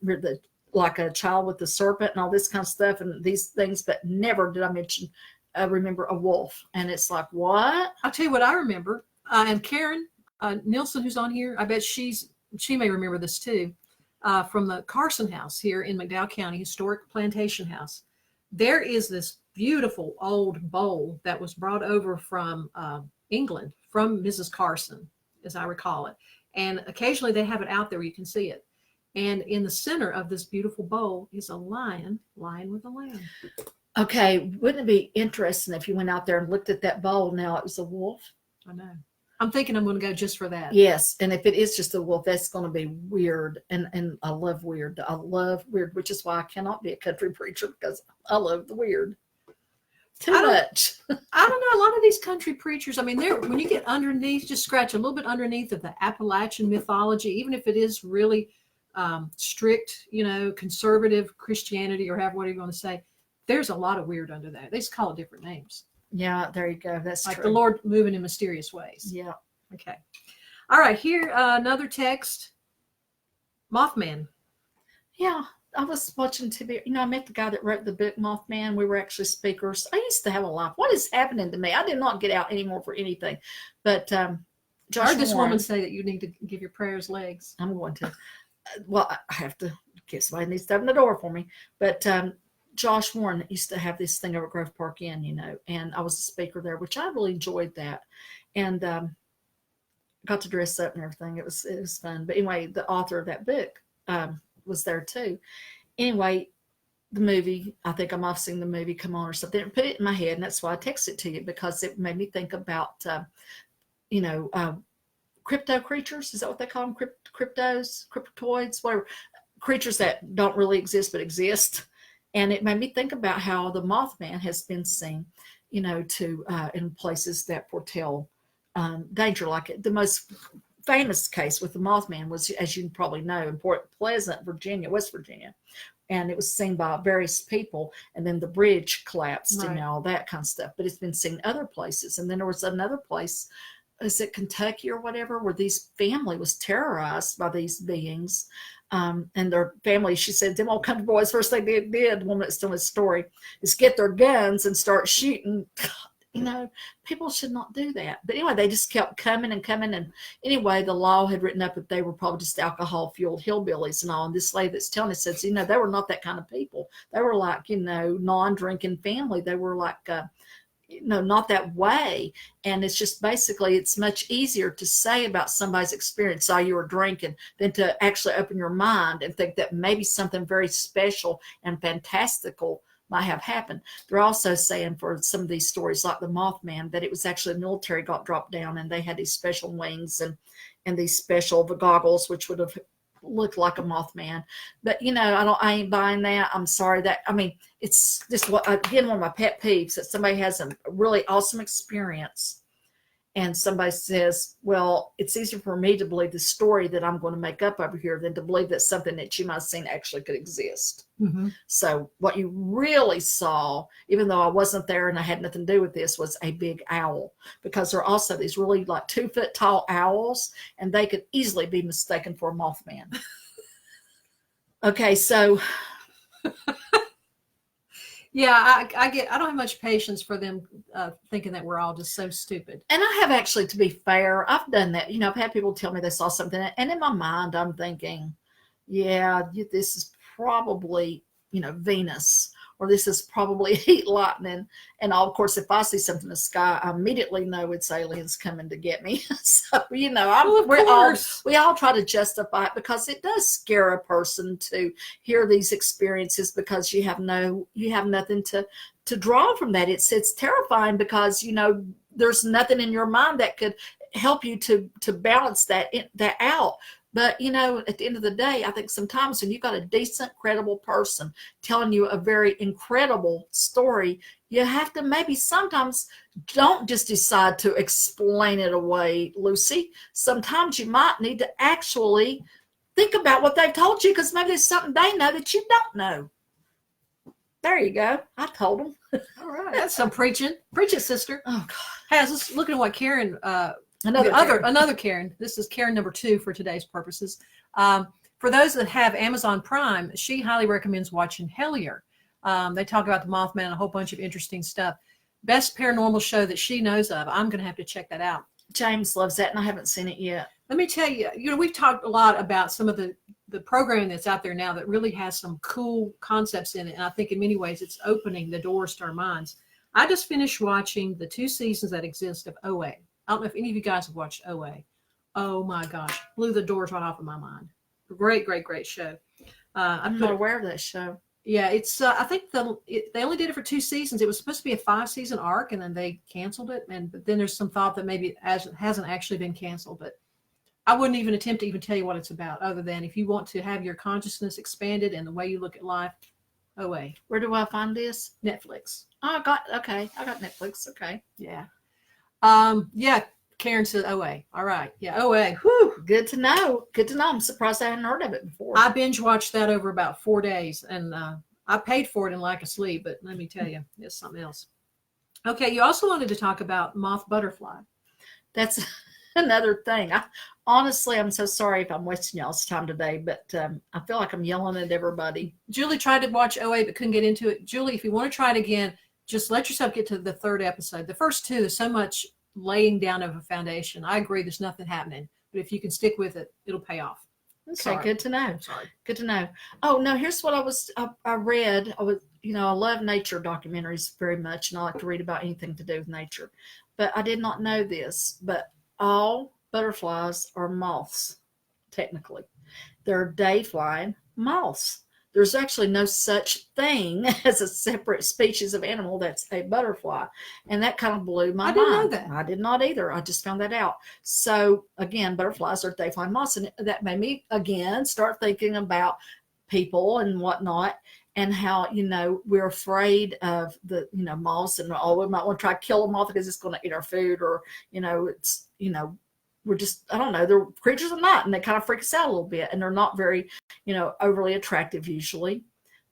like a child with the serpent and all this kind of stuff and these things, but never did I remember a wolf. And it's like, what? I'll tell you what I remember. And Karen Nielsen, who's on here, I bet she may remember this too, from the Carson House here in McDowell County, historic plantation house. There is this beautiful old bowl that was brought over from England, from Mrs. Carson, as I recall it. And occasionally they have it out there where you can see it. And in the center of this beautiful bowl is a lion lying with a lamb. Okay, wouldn't it be interesting if you went out there and looked at that bowl? Now it was a wolf. I know. I'm thinking I'm going to go just for that. Yes, and if it is just a wolf, that's going to be weird. And I love weird. Which is why I cannot be a country preacher, because I love the weird. Too much. I don't know. A lot of these country preachers, I mean, when you get underneath, just scratch a little bit underneath of the Appalachian mythology, even if it is really strict, conservative Christianity, or whatever you want to say, there's a lot of weird under that. They just call it different names. Yeah, there you go. That's like true. The Lord moving in mysterious ways. Yeah. Okay. All right. Here, another text. Mothman. Yeah. I was watching TV. I met the guy that wrote the book Mothman. We were actually speakers. I used to have a life. What is happening to me? I did not get out anymore for anything. But I heard this woman say that you need to give your prayers legs. I'm going to. Well, I have to get somebody needs to open the door for me. But Josh Warren used to have this thing over at Grove Park Inn, and I was a speaker there, which I really enjoyed that. And got to dress up and everything. It was fun. But anyway, the author of that book was there too. Anyway, the movie, I think I might have seen the movie come on or something, and put it in my head, and that's why I texted it to you, because it made me think about crypto creatures. Is that what they call them? Cryptoids, whatever, creatures that don't really exist but exist. And it made me think about how the Mothman has been seen, in places that foretell danger. Like the most famous case with the Mothman was, as you probably know, in Port Pleasant, West Virginia. And it was seen by various people, and then the bridge collapsed, right, and all that kind of stuff. But it's been seen other places. And then there was another place, is it Kentucky or whatever, where this family was terrorized by these beings. And their family, she said, them old country boys, first thing they did, the woman that's telling this story, is get their guns and start shooting. People should not do that. But anyway, they just kept coming and coming. And anyway, the law had written up that they were probably just alcohol-fueled hillbillies and all. And this lady that's telling us says, they were not that kind of people. They were like, non-drinking family. They were like, not that way. And it's just basically, it's much easier to say about somebody's experience, you were drinking, than to actually open your mind and think that maybe something very special and fantastical might have happened. They're also saying for some of these stories, like the Mothman, that it was actually the military got dropped down and they had these special wings and these special goggles, which would have looked like a Mothman. But I ain't buying that. I'm sorry it's just one of my pet peeves, that somebody has a really awesome experience and somebody says, well, it's easier for me to believe the story that I'm going to make up over here than to believe that something that you might have seen actually could exist. Mm-hmm. So what you really saw, even though I wasn't there and I had nothing to do with this, was a big owl, because there are also these really like 2 foot tall owls, and they could easily be mistaken for a Mothman. Okay, so yeah, I don't have much patience for them thinking that we're all just so stupid. and I have actually, to be fair, I've done that. You know, I've had people tell me they saw something, and in my mind, I'm thinking, yeah, this is probably, Venus, or this is probably heat lightning. And of course, if I see something in the sky, I immediately know it's aliens coming to get me. So, we all try to justify it, because it does scare a person to hear these experiences, because you have nothing to draw from that. It's terrifying, because, there's nothing in your mind that could help you to balance that out. But, at the end of the day, I think sometimes when you've got a decent, credible person telling you a very incredible story, you have to maybe sometimes don't just decide to explain it away, Lucy. Sometimes you might need to actually think about what they've told you, because maybe there's something they know that you don't know. There you go. I told them. All right. That's some preaching. Preach it, sister. Oh, God. Hey, I was just looking at what Karen... Another Karen. This is Karen number 2 for today's purposes. For those that have Amazon Prime, she highly recommends watching Hellier. They talk about the Mothman and a whole bunch of interesting stuff. Best paranormal show that she knows of. I'm going to have to check that out. James loves that, and I haven't seen it yet. Let me tell you, we've talked a lot about some of the programming that's out there now that really has some cool concepts in it. And I think in many ways it's opening the doors to our minds. I just finished watching the 2 seasons that exist of OA. I don't know if any of you guys have watched OA. Oh my gosh, blew the doors right off of my mind. Great, great, great show. I'm not aware of that show. Yeah, it's. I think they only did it for 2 seasons. It was supposed to be a 5-season arc, and then they canceled it. But then there's some thought that maybe it hasn't actually been canceled. But I wouldn't even attempt to even tell you what it's about, other than if you want to have your consciousness expanded and the way you look at life. OA. Where do I find this? Netflix. Oh, I got Netflix. Okay. Yeah. Yeah, Karen said OA. All right. Yeah, OA. Whew. Good to know. I'm surprised I hadn't heard of it before. I binge watched that over about 4 days, and I paid for it in like a sleep, but let me tell you, it's something else. Okay, you also wanted to talk about moth butterfly. That's another thing. Honestly, I'm so sorry if I'm wasting y'all's time today, but I feel like I'm yelling at everybody. Julie tried to watch OA but couldn't get into it. Julie, if you want to try it again, just let yourself get to the 3rd episode. The first 2 is so much laying down of a foundation. I agree, there's nothing happening, but if you can stick with it, it'll pay off. Okay, Sorry. Good to know. Sorry. Good to know. Oh no, here's what I read. I love nature documentaries very much, and I like to read about anything to do with nature. But I did not know this, but all butterflies are moths, technically. They're day-flying moths. There's actually no such thing as a separate species of animal that's a butterfly. And that kind of blew my mind. I didn't know that. I did not either. I just found that out. So, again, butterflies are day-flying moths. And that made me, again, start thinking about people and whatnot, and how, we're afraid of the, moths, and we might want to try to kill a moth because it's going to eat our food, or, we're just, I don't know, they're creatures of night, and they kind of freak us out a little bit, and they're not very, overly attractive usually,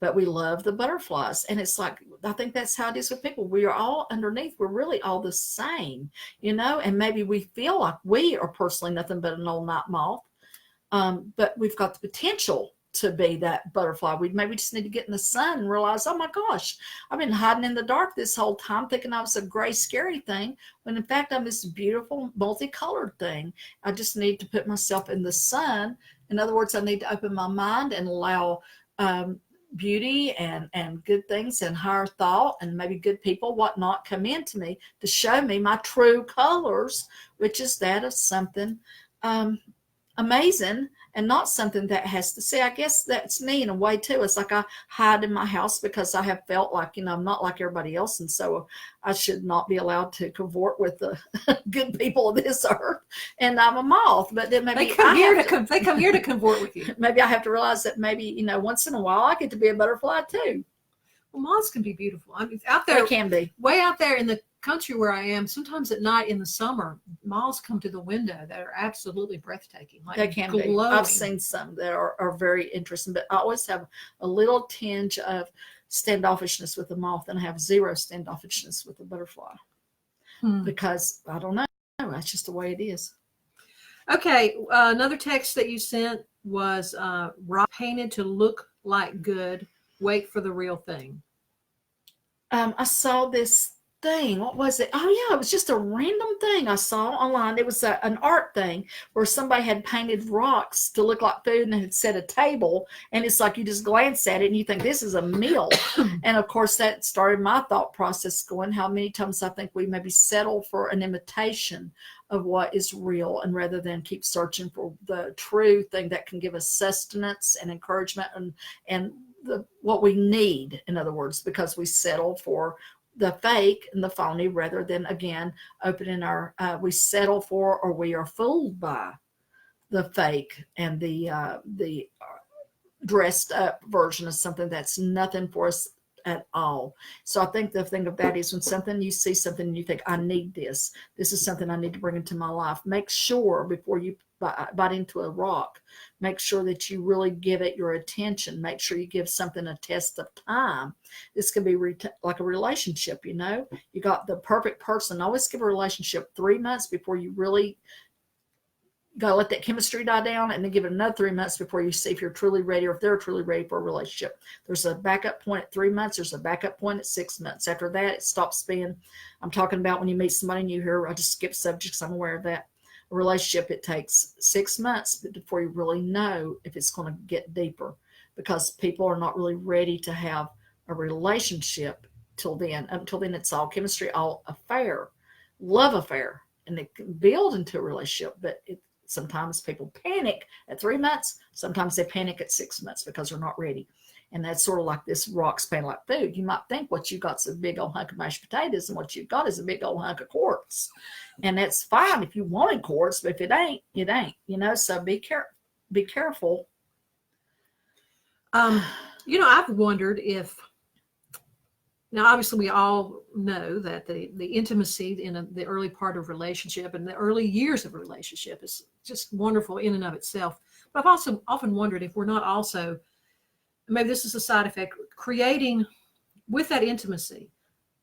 but we love the butterflies. And it's like, I think that's how it is with people. We are all underneath, we're really all the same, and maybe we feel like we are personally nothing but an old night moth, but we've got the potential to be that butterfly. We maybe just need to get in the sun and realize, oh my gosh, I've been hiding in the dark this whole time thinking I was a gray, scary thing, when in fact I'm this beautiful, multicolored thing. I just need to put myself in the sun. In other words, I need to open my mind and allow beauty and good things and higher thought and maybe good people, whatnot, come into me to show me my true colors, which is that of something amazing, and not something that has to say. I guess that's me in a way too. It's like I hide in my house because I have felt like, I'm not like everybody else, and so I should not be allowed to cavort with the good people of this earth. And I'm a moth, but then maybe they come here to cavort with you. Maybe I have to realize that maybe, once in a while I get to be a butterfly too. Well, moths can be beautiful. I mean, out there, they can be way out there in the country where I am, sometimes at night in the summer, moths come to the window that are absolutely breathtaking. Like They can glowing. be. I've seen some that are very interesting, but I always have a little tinge of standoffishness with the moth, and I have zero standoffishness with the butterfly because I don't know. That's just the way it is. Okay, another text that you sent was rock painted to look like good. Wait for the real thing. I saw this thing. What was it? Oh yeah, it was just a random thing I saw online. It was an art thing where somebody had painted rocks to look like food and had set a table, and it's like you just glance at it and you think this is a meal. And of course that started my thought process going, how many times I think we maybe settle for an imitation of what is real, and rather than keep searching for the true thing that can give us sustenance and encouragement and what we need, in other words, because we settle for the fake and the phony rather than, again, opening our we settle for, or we are fooled by the fake and the dressed up version of something that's nothing for us at all. So I think the thing of that is, when you see something and you think, I need this is something I need to bring into my life, make sure before you bite into a rock, make sure that you really give it your attention. Make sure you give something a test of time. This could be like a relationship. You got the perfect person. Always give a relationship 3 months before you really gotta let that chemistry die down, and then give it another 3 months before you see if you're truly ready, or if they're truly ready for a relationship. There's a backup point at 3 months. There's a backup point at 6 months. After that, it stops being. I'm talking about when you meet somebody new here. I just skip subjects. I'm aware of that. A relationship, it takes 6 months before you really know if it's going to get deeper, because people are not really ready to have a relationship till then. Until then, it's all chemistry, all affair, love affair, and it can build into a relationship, but sometimes people panic at 3 months. Sometimes they panic at 6 months because they're not ready. And that's sort of like this rock's painted like food. You might think what you got is a big old hunk of mashed potatoes, and what you've got is a big old hunk of quartz. And that's fine if you wanted quartz, but if it ain't, it ain't. So be careful. I've wondered if, now obviously we all know that the intimacy in the early part of relationship and the early years of relationship is just wonderful in and of itself. But I've also often wondered if we're not also, maybe this is a side effect, creating with that intimacy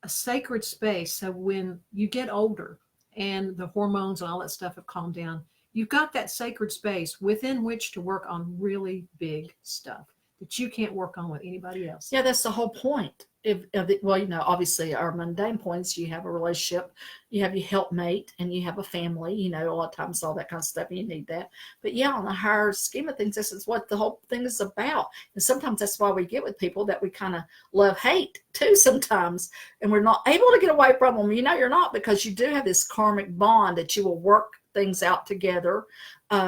a sacred space, so when you get older and the hormones and all that stuff have calmed down, you've got that sacred space within which to work on really big stuff that you can't work on with anybody else. Yeah, that's the whole point. Obviously our mundane points, you have a relationship, you have your helpmate, and you have a family, a lot of times all that kind of stuff, and you need that. But yeah, on a higher scheme of things, this is what the whole thing is about. And sometimes that's why we get with people that we kind of love-hate too sometimes, and we're not able to get away from them. You're not, because you do have this karmic bond that you will work things out together,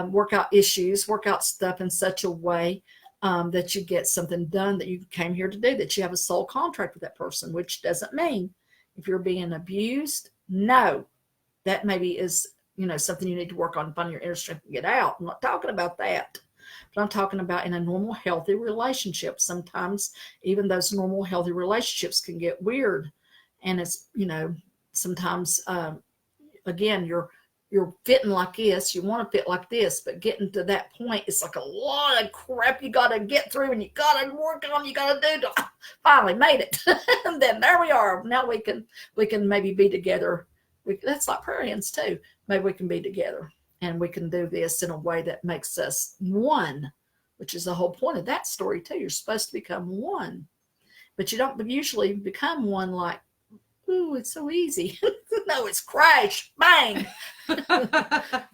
work out issues, work out stuff in such a way that you get something done that you came here to do, that you have a soul contract with that person, which doesn't mean if you're being abused, no, that maybe is, something you need to work on, find your inner strength and get out. I'm not talking about that, but I'm talking about in a normal, healthy relationship. Sometimes even those normal, healthy relationships can get weird. And it's, sometimes, again, you're fitting like this, you want to fit like this, but getting to that point, it's like a lot of crap you got to get through, and you got to work on, you got to do to finally made it. And then there we are. Now we can maybe be together. That's like prayer ends too. Maybe we can be together, and we can do this in a way that makes us one, which is the whole point of that story too. You're supposed to become one, but you don't usually become one like, ooh, it's so easy. No, it's crash, bang. I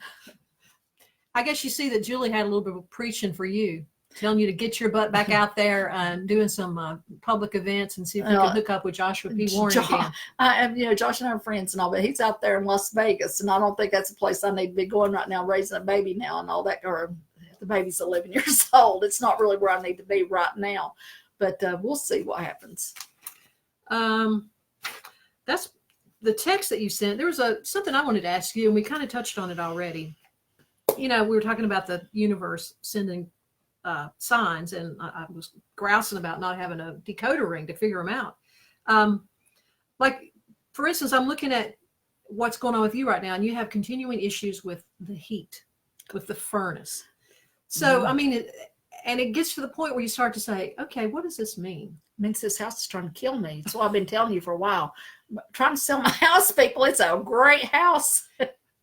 guess you see that Julie had a little bit of preaching for you, telling you to get your butt back out there and doing some public events and see if you can hook up with Joshua P. Warren again. Josh and I are friends and all, but he's out there in Las Vegas, and I don't think that's a place I need to be going right now, raising a baby now and all that. Or the baby's 11 years old. It's not really where I need to be right now, but we'll see what happens. That's the text that you sent. There was something I wanted to ask you, and we kind of touched on it already. We were talking about the universe sending signs, and I was grousing about not having a decoder ring to figure them out. Like for instance, I'm looking at what's going on with you right now, and you have continuing issues with the heat, with the furnace. So, I mean, and it gets to the point where you start to say, okay, what does this mean? It means this house is trying to kill me. That's what I've been telling you for a while. Trying to sell my house, people. It's a great house.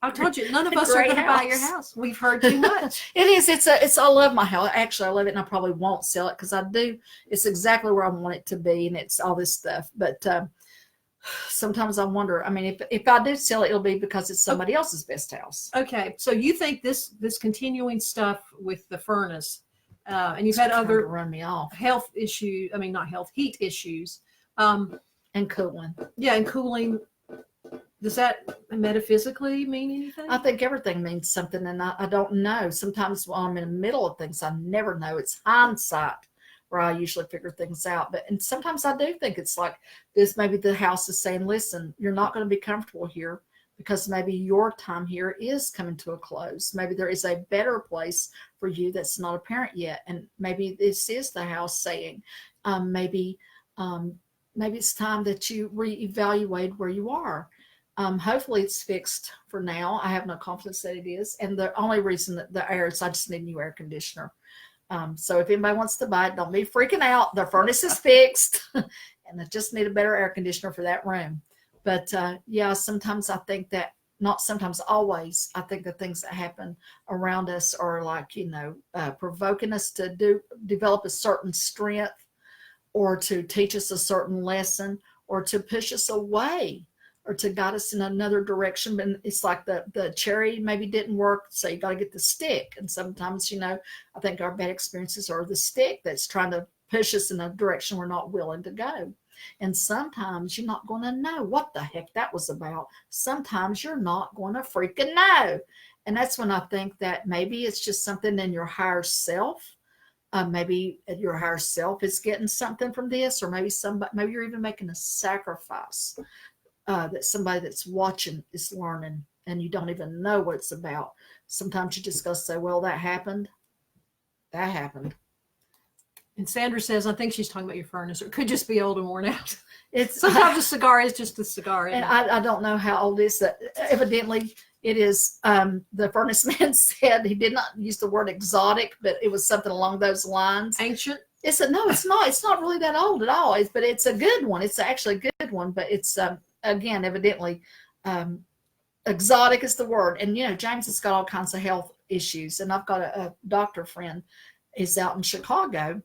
I told you, none of us are going to buy your house. We've heard too much. It is. I love my house. Actually, I love it, and I probably won't sell it because I do. It's exactly where I want it to be, and it's all this stuff. But sometimes I wonder. I mean, if I do sell it, it'll be because it's somebody else's best house. Okay, so you think this continuing stuff with the furnace, and you've had other run me off health issues. I mean, not health, heat issues, and cooling. Yeah, and cooling. Does that metaphysically mean anything? I think everything means something, and I don't know. Sometimes while I'm in the middle of things, I never know. It's hindsight where I usually figure things out. And sometimes I do think it's like this. Maybe the house is saying, listen, you're not going to be comfortable here because maybe your time here is coming to a close. Maybe there is a better place for you that's not apparent yet. And maybe this is the house saying, maybe it's time that you reevaluate where you are. Hopefully it's fixed for now. I have no confidence that it is. And the only reason that the air is, I just need a new air conditioner. So if anybody wants to buy it, don't be freaking out. The furnace is fixed and I just need a better air conditioner for that room. But yeah, sometimes I think that, not sometimes, always, I think the things that happen around us are like, provoking us to develop a certain strength, or to teach us a certain lesson, or to push us away, or to guide us in another direction. But it's like the cherry maybe didn't work, so you got to get the stick. And sometimes, I think our bad experiences are the stick that's trying to push us in a direction we're not willing to go. And sometimes you're not going to know what the heck that was about. Sometimes you're not going to freaking know. And that's when I think that maybe it's just something in your higher self. Maybe your higher self is getting something from this, or maybe you're even making a sacrifice that somebody that's watching is learning, and you don't even know what it's about. Sometimes you just go say, well, that happened. That happened. And Sandra says, I think she's talking about your furnace, or it could just be old and worn out. Sometimes a cigar is just a cigar. And I don't know how old it is. Evidently, it is. The furnace man said he did not use the word exotic, but it was something along those lines. Ancient? No, it's not. It's not really that old at all. But it's a good one. It's actually a good one. But it's, again, evidently, exotic is the word. And, James has got all kinds of health issues. And I've got a doctor friend is out in Chicago.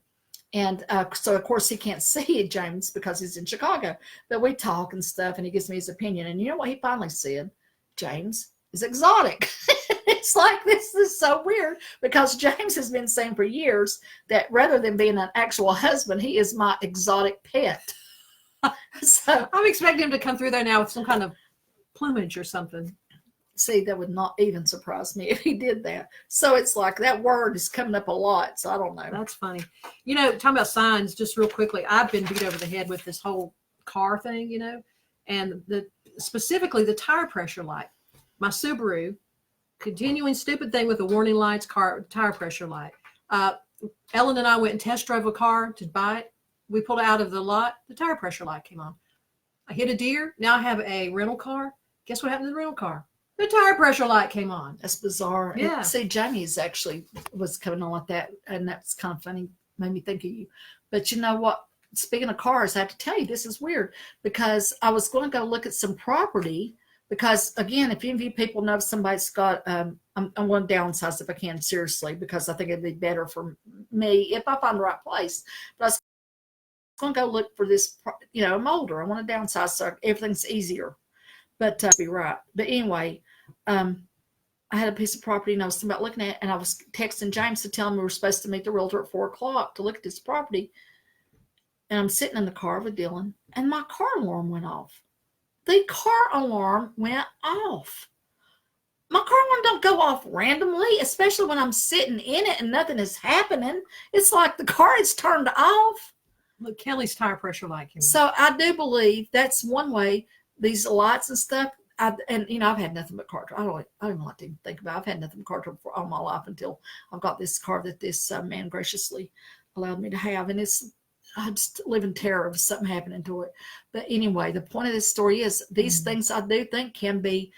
And so, of course, he can't see James because he's in Chicago. But we talk and stuff, and he gives me his opinion. And you know what he finally said? James is exotic. It's like, this is so weird, because James has been saying for years that rather than being an actual husband, he is my exotic pet. So I'm expecting him to come through there now with some kind of plumage or something. See, that would not even surprise me if he did that. So it's like that word is coming up a lot. So I don't know. That's funny. Talking about signs, just real quickly, I've been beat over the head with this whole car thing, and specifically the tire pressure light. My Subaru, continuing stupid thing with the warning lights, tire pressure light. Ellen and I went and test drove a car to buy it. We pulled out of the lot. The tire pressure light came on. I hit a deer. Now I have a rental car. Guess what happened to the rental car? The tire pressure light came on. That's bizarre. Yeah. And see, Jamie's actually was coming on like that, and that's kind of funny. Made me think of you. But you know what? Speaking of cars, I have to tell you, this is weird, because I was going to go look at some property. Because again, if any of you people know if somebody's got, I'm going to downsize if I can, seriously, because I think it'd be better for me if I find the right place. But I was going to go look for this, I'm older. I want to downsize so everything's easier. But be right. But anyway, I had a piece of property and I was thinking about looking at it, and I was texting James to tell him we were supposed to meet the realtor at 4:00 to look at this property. And I'm sitting in the car with Dylan, and my car alarm went off. The car alarm went off. My car alarm don't go off randomly, especially when I'm sitting in it and nothing is happening. It's like the car is turned off. Look, Kelly's tire pressure light came on. So I do believe that's one way. These lights and stuff, I've had nothing but car trouble. I don't even like to even think about it. I've had nothing but car trouble for all my life until I've got this car that this man graciously allowed me to have. And it's I just live in terror of something happening to it. But anyway, the point of this story is these things I do think can be,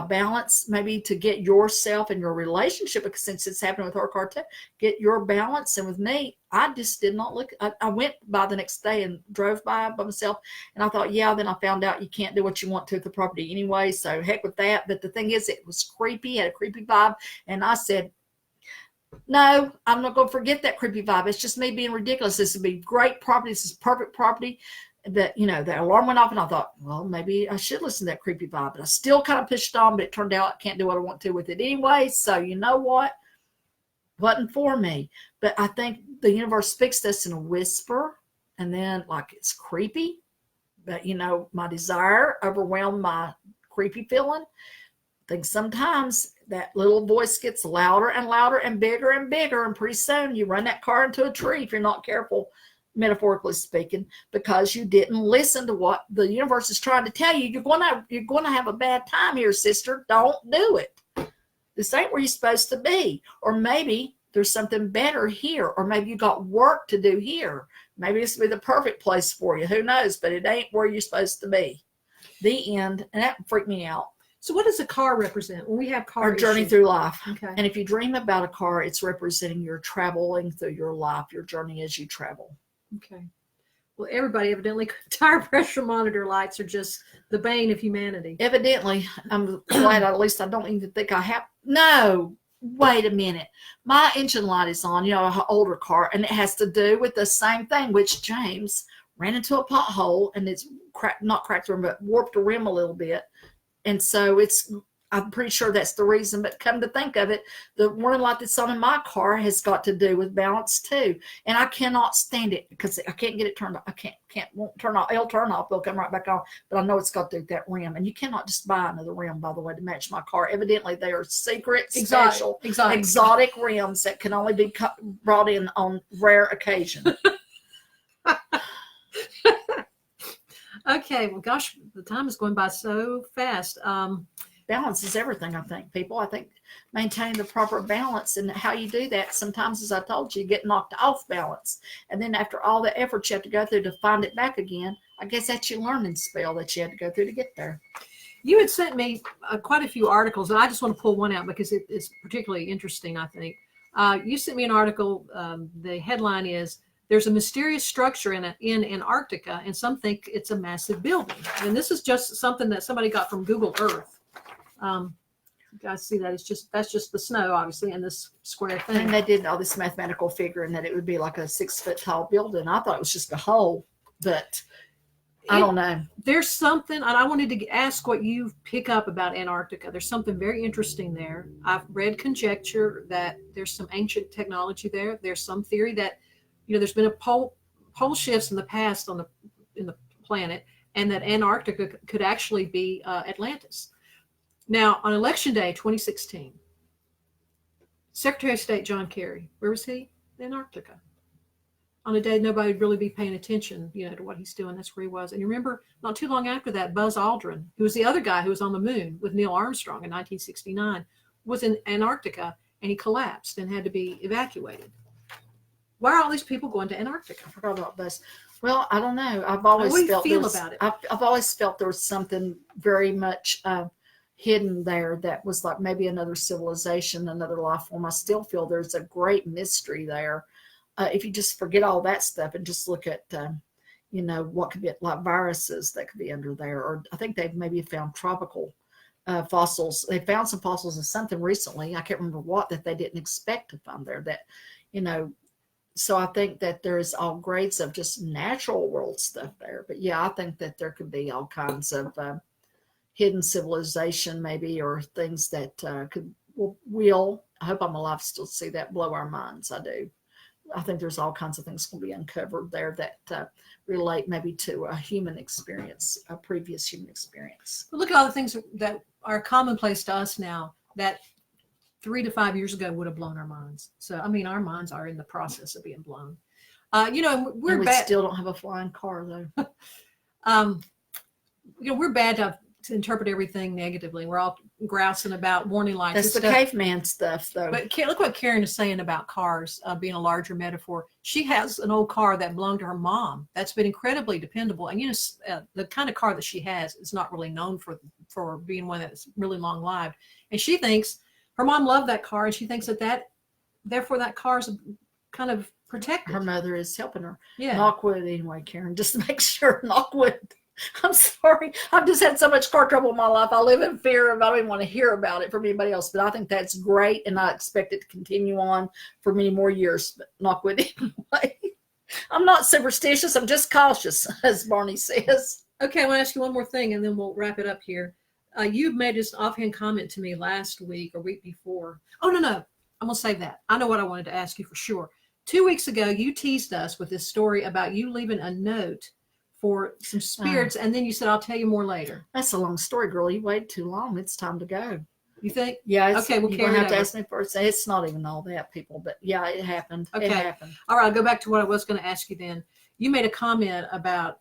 balance, maybe to get yourself and your relationship, because since it's happening with her car too, get your balance. And with me, I just did not look. I went by the next day and drove by myself, and I thought, then I found out you can't do what you want to with the property anyway, so heck with that. But the thing is, it was creepy, had a creepy vibe, and I said, no, I'm not going to forget that creepy vibe. It's just me being ridiculous. This would be great property. This is perfect property. That, the alarm went off, and I thought, well, maybe I should listen to that creepy vibe. But I still kind of pushed on, but it turned out I can't do what I want to with it anyway. So you know what? Wasn't for me. But I think the universe speaks to us in a whisper, and then like it's creepy. But, my desire overwhelmed my creepy feeling. I think sometimes that little voice gets louder and louder and bigger, and pretty soon you run that car into a tree if you're not careful, metaphorically speaking, because you didn't listen to what the universe is trying to tell you. You're going to have a bad time here, sister. Don't do it. This ain't where you're supposed to be. Or maybe there's something better here, or maybe you got work to do here. Maybe this will be the perfect place for you. Who knows? But it ain't where you're supposed to be. The end. And that freaked me out. So what does a car represent when we have car Our journey through life? Okay. And if you dream about a car, it's representing your traveling through your life, your journey as you travel. Okay. Well, everybody evidently, tire pressure monitor lights are just the bane of humanity. Evidently, I'm glad at least I don't even think I have. No, wait a minute. My engine light is on, an older car, and it has to do with the same thing, which James ran into a pothole, and it's not cracked the rim, but warped the rim a little bit. And so I'm pretty sure that's the reason, but come to think of it, the warning light that's on in my car has got to do with balance too. And I cannot stand it because I can't get it turned off. Won't turn off. It'll turn off. It'll come right back on. But I know it's got to do with that rim. And you cannot just buy another rim, by the way, to match my car. Evidently, they are secret, special, exotic rims that can only be brought in on rare occasion. Okay, well, gosh, the time is going by so fast. Balance is everything, I think, people. I think maintaining the proper balance, and how you do that, sometimes, as I told you, you get knocked off balance. And then after all the effort you have to go through to find it back again, I guess that's your learning spell that you had to go through to get there. You had sent me quite a few articles, and I just want to pull one out because it is particularly interesting, I think. You sent me an article. The headline is, "There's a mysterious structure in Antarctica, and some think it's a massive building." And this is just something that somebody got from Google Earth. You guys see that? That's just the snow, obviously, and this square thing. And they did all this mathematical figuring that it would be like a 6-foot tall building. I thought it was just a hole, but I don't know. There's something, and I wanted to ask what you pick up about Antarctica. There's something very interesting there. I've read conjecture that there's some ancient technology there. There's some theory that there's been a pole shifts in the past in the planet, and that Antarctica could actually be Atlantis. Now, on Election Day 2016, Secretary of State John Kerry, where was he? Antarctica. On a day nobody would really be paying attention, to what he's doing. That's where he was. And you remember, not too long after that, Buzz Aldrin, who was the other guy who was on the moon with Neil Armstrong in 1969, was in Antarctica, and he collapsed and had to be evacuated. Why are all these people going to Antarctica? I forgot about this. Well, I don't know. I've always felt feel about it. I've always felt there was something very much hidden there that was like maybe another civilization, another life form. I still feel there's a great mystery there. If you just forget all that stuff and just look at, what could be like viruses that could be under there. Or I think they've maybe found tropical fossils. They found some fossils of something recently. I can't remember what, that they didn't expect to find there. That, so I think that there's all grades of just natural world stuff there. But yeah, I think that there could be all kinds of hidden civilization maybe, or things that will, I hope I'm alive to still see that, blow our minds. I do. I think there's all kinds of things going to be uncovered there that relate maybe to a human experience, a previous human experience. But look at all the things that are commonplace to us now that 3 to 5 years ago would have blown our minds. So, I mean, our minds are in the process of being blown. We still don't have a flying car, though. We're bad to interpret everything negatively. We're all grousing about warning lights. That's the caveman stuff, though. But look what Karen is saying about cars being a larger metaphor. She has an old car that belonged to her mom that's been incredibly dependable. And, the kind of car that she has is not really known for being one that's really long-lived. And she thinks her mom loved that car, and she thinks therefore that car's kind of protected. Her mother is helping her. Yeah. Knock wood anyway, Karen, just to make sure. Knock wood. I'm sorry. I've just had so much car trouble in my life. I live in fear of, I don't even want to hear about it from anybody else. But I think that's great, and I expect it to continue on for many more years. But knock wood anyway. I'm not superstitious. I'm just cautious, as Barney says. Okay, I want to ask you one more thing, and then we'll wrap it up here. You made this offhand comment to me last week or week before. Oh, no. I'm going to save that. I know what I wanted to ask you for sure. 2 weeks ago, you teased us with this story about you leaving a note for some spirits, and then you said, I'll tell you more later. That's a long story, girl. You waited too long. It's time to go. You think? Yeah. Okay, we'll you're going to have to over. ask me first. It's not even all that, people. But, yeah, it happened. Okay. It happened. All right, I'll go back to what I was going to ask you then. You made a comment about